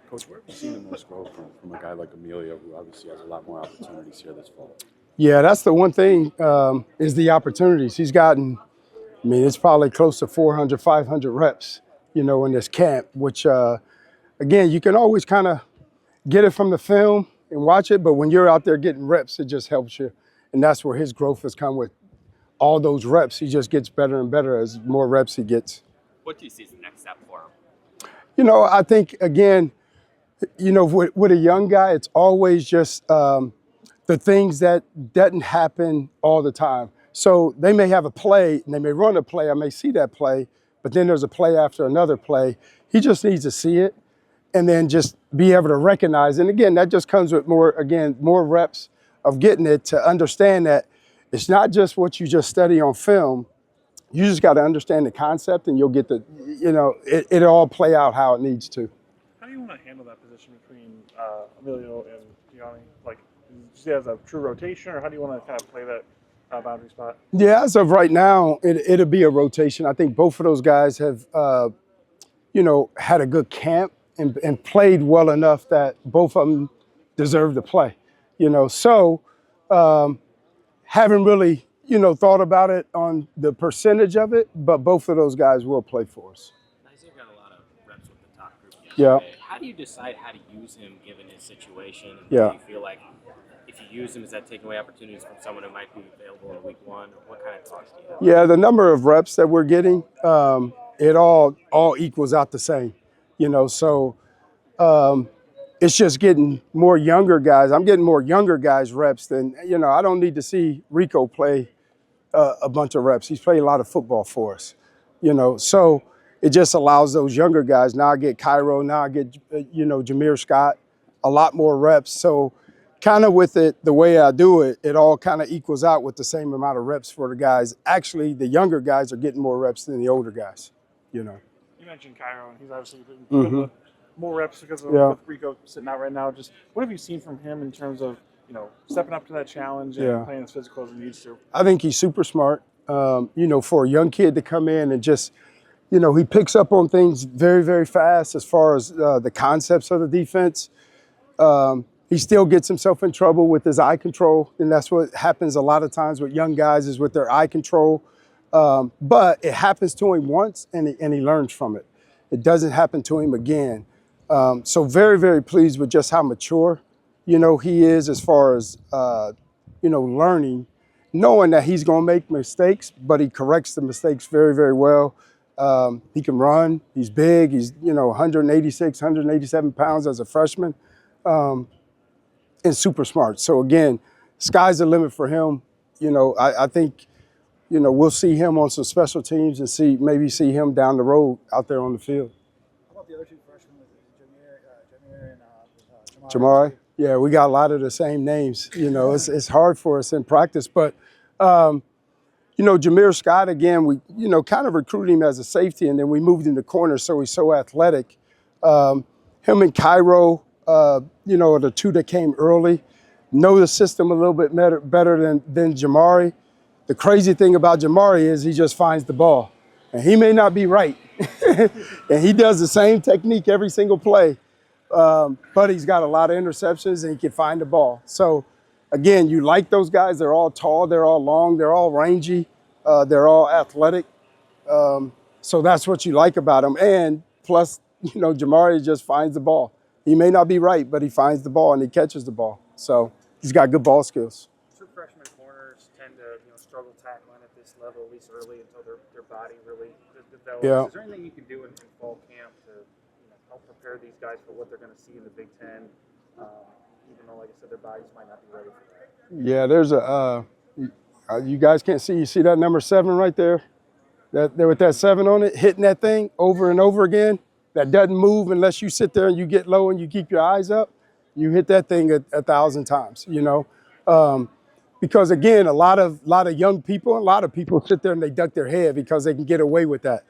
Coach, where have you seen the most growth from a guy like Amelio, who obviously has a lot more opportunities here this fall? Yeah, that's the one thing is the opportunities. He's gotten, I mean, it's probably close to 400, 500 reps, in this camp, which, again, you can always kind of get it from the film and watch it, but when you're out there getting reps, it just helps you. And that's where his growth has come with all those reps. He just gets better and better as more reps he gets. What do you see as the next step for him? I think, again, with a young guy, it's always just the things that doesn't happen all the time. So they may have a play and they may run a play. I may see that play, but then there's a play after another play. He just needs to see it and then just be able to recognize. And again, that just comes with more reps of getting it to understand that it's not just what you just study on film. You just got to understand the concept and you'll get it'll all play out how it needs to. How do you want to handle that position between Amelio and Gianni? Like, do you see it as a true rotation, or how do you want to kind of play that boundary spot? Yeah, as of right now, it'll be a rotation. I think both of those guys have, had a good camp and played well enough that both of them deserve to play. So haven't really, thought about it on the percentage of it, but both of those guys will play for us. Nazer got a lot of reps with the top group yesterday. Yeah. How do you decide how to use him given his situation? And Yeah. do you feel like if you use him, is that taking away opportunities from someone who might be available in week one? What kind of talks do you have? Yeah, the number of reps that we're getting, it all equals out the same. So it's just getting more younger guys. I'm getting more younger guys reps than, I don't need to see Rico play a bunch of reps. He's played a lot of football for us, so it just allows those younger guys. Now I get Kyro, now I get, Jameer Scott, a lot more reps. So kind of with it, the way I do it, it all kind of equals out with the same amount of reps for the guys. Actually, the younger guys are getting more reps than the older guys, You mentioned Kyro, and he's obviously been more reps because of with Rico sitting out right now. Just what have you seen from him in terms of, stepping up to that challenge and playing as physical as he needs to? I think he's super smart. For a young kid to come in and just, he picks up on things very, very fast as far as the concepts of the defense. He still gets himself in trouble with his eye control, and that's what happens a lot of times with young guys is with their eye control. But it happens to him once, and he learns from it. It doesn't happen to him again. So very, very pleased with just how mature, he is as far as, learning, knowing that he's going to make mistakes, but he corrects the mistakes very, very well. He can run. He's big. He's, 186, 187 pounds as a freshman. And super smart. So again, sky's the limit for him. I think, we'll see him on some special teams and maybe see him down the road out there on the field. How about the other two freshmen with Jameer and Jamari? Yeah, we got a lot of the same names. It's hard for us in practice, but Jameer Scott, again, we kind of recruited him as a safety, and then we moved him to corner, so he's so athletic. Him and Kyro, are the two that came early, know the system a little bit better than Jamari. The crazy thing about Jamari is he just finds the ball. And he may not be right. And he does the same technique every single play. But he's got a lot of interceptions and he can find the ball. So, again, you like those guys. They're all tall, they're all long, they're all rangy, they're all athletic. So that's what you like about them. And plus, Jamari just finds the ball. He may not be right, but he finds the ball and he catches the ball. So he's got good ball skills. True freshman corners tend to struggle tackling at this level, at least early, until their body really develops. Yeah. Is there anything you can do in fall camp to help prepare these guys for what they're going to see in the Big Ten, even though, like I said, their bodies might not be ready for that? Yeah, there's you guys can't see. You see that number 7 right there? There with that 7 on it, hitting that thing over and over again. That doesn't move unless you sit there and you get low and you keep your eyes up. You hit that thing 1,000 times, because again, a lot of young people, a lot of people sit there and they duck their head because they can get away with that.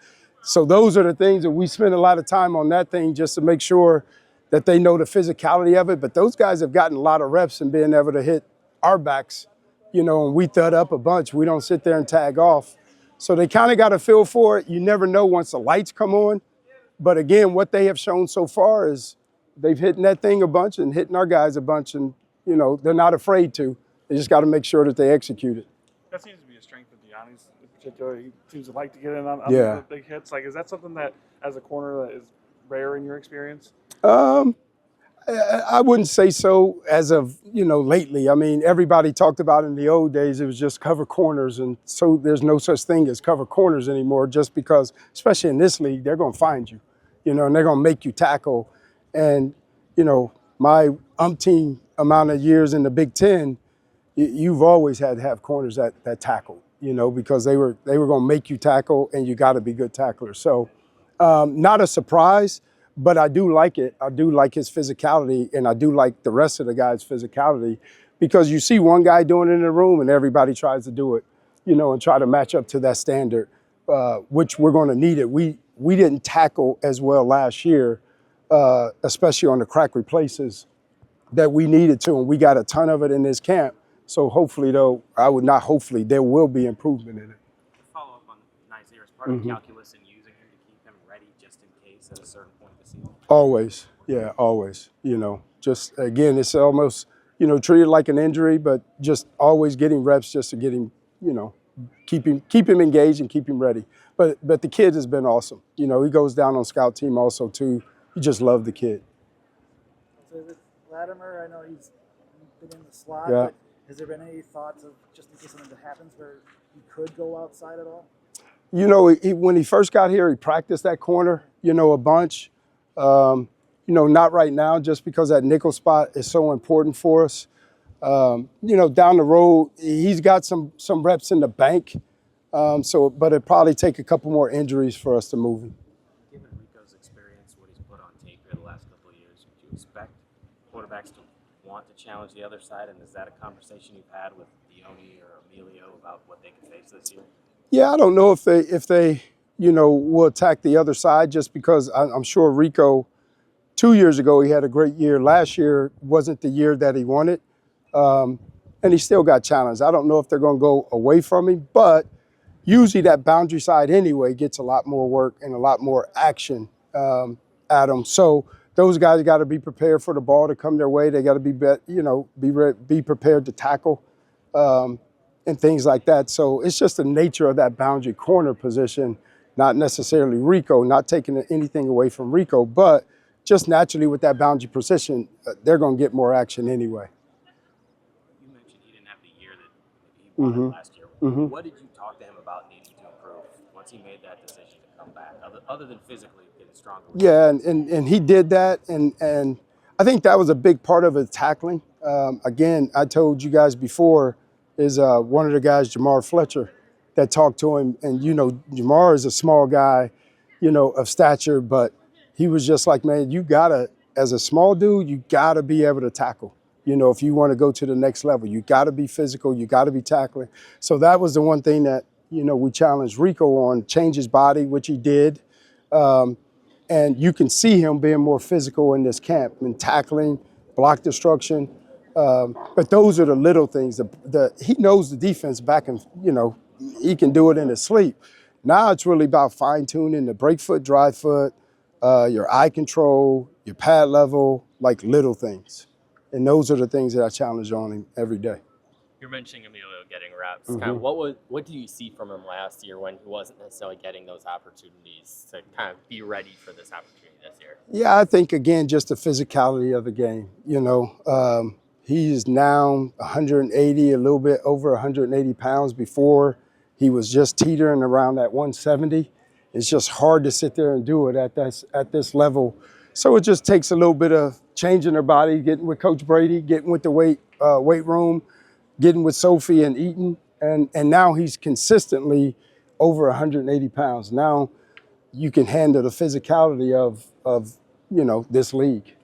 So those are the things that we spend a lot of time on that thing just to make sure that they know the physicality of it. But those guys have gotten a lot of reps and being able to hit our backs, and we thud up a bunch. We don't sit there and tag off. So they kind of got a feel for it. You never know once the lights come on. But again, what they have shown so far is they've hit that thing a bunch and hitting our guys a bunch, and they're not afraid to. They just got to make sure that they execute it. That seems to be a strength of Gianni's in particular. He seems to like to get in on the big hits. Like, is that something that, as a corner, that is rare in your experience? I wouldn't say so as of, lately. I mean, everybody talked about in the old days, it was just cover corners. And so there's no such thing as cover corners anymore, just because, especially in this league, they're going to find you, and they're going to make you tackle. And, my umpteen amount of years in the Big Ten, you've always had to have corners that tackle, because they were going to make you tackle, and you got to be good tacklers. So not a surprise. But I do like it. I do like his physicality, and I do like the rest of the guys' physicality, because you see one guy doing it in the room and everybody tries to do it, and try to match up to that standard, which we're going to need it. We didn't tackle as well last year, especially on the crack replaces that we needed to, and we got a ton of it in this camp. So hopefully, though, there will be improvement in it. Follow up on Nazer, is part of the calculus in using him to keep him ready just in case at a certain point of the season? Always, yeah, always. Just again, it's almost treated like an injury, but just always getting reps just to get him, keep him engaged and keep him ready. But the kid has been awesome. He goes down on scout team also too. You just love the kid. So with Latimer, I know he's been in the slot. Yeah. But has there been any thoughts of, just in case something happens, where he could go outside at all? When he first got here, he practiced that corner, a bunch. Not right now, just because that nickel spot is so important for us. Down the road, he's got some reps in the bank. But it'd probably take a couple more injuries for us to move him. Given Rico's experience, what he's put on tape here the last couple of years, would you expect quarterbacks to want to challenge the other side? And is that a conversation you've had with Dione or Amelio about what they can face this year? Yeah, I don't know if they will attack the other side, just because I'm sure Rico, 2 years ago, he had a great year. Last year wasn't the year that he wanted, and he still got challenged. I don't know if they're going to go away from him, but usually that boundary side anyway gets a lot more work and a lot more action at them. So those guys got to be prepared for the ball to come their way. They got to be prepared to tackle. And things like that. So it's just the nature of that boundary corner position, not necessarily Rico, not taking anything away from Rico, but just naturally with that boundary position, they're going to get more action anyway. You mentioned he didn't have the year that he wanted last year. What did you talk to him about needing to improve once he made that decision to come back, other than physically getting stronger? Yeah, and he did that, and I think that was a big part of his tackling. Again, I told you guys before, is one of the guys, Jamar Fletcher, that talked to him. And, Jamar is a small guy, of stature, but he was just like, man, you gotta, as a small dude, you gotta be able to tackle. If you want to go to the next level, you gotta be physical, you gotta be tackling. So that was the one thing that, we challenged Rico on, change his body, which he did. And you can see him being more physical in this camp, and tackling, block destruction. But those are the little things. He knows the defense back, and he can do it in his sleep. Now it's really about fine-tuning the break foot, drive foot, your eye control, your pad level, like little things. And those are the things that I challenge on him every day. You're mentioning Amelio getting reps. Kind of what did you see from him last year when he wasn't necessarily getting those opportunities to kind of be ready for this opportunity this year? Yeah, I think, again, just the physicality of the game, He is now 180, a little bit over 180 pounds. Before, he was just teetering around that 170. It's just hard to sit there and do it at this level. So it just takes a little bit of changing their body, getting with Coach Brady, getting with the weight room, getting with Sophie and Eaton. And now he's consistently over 180 pounds. Now you can handle the physicality of this league.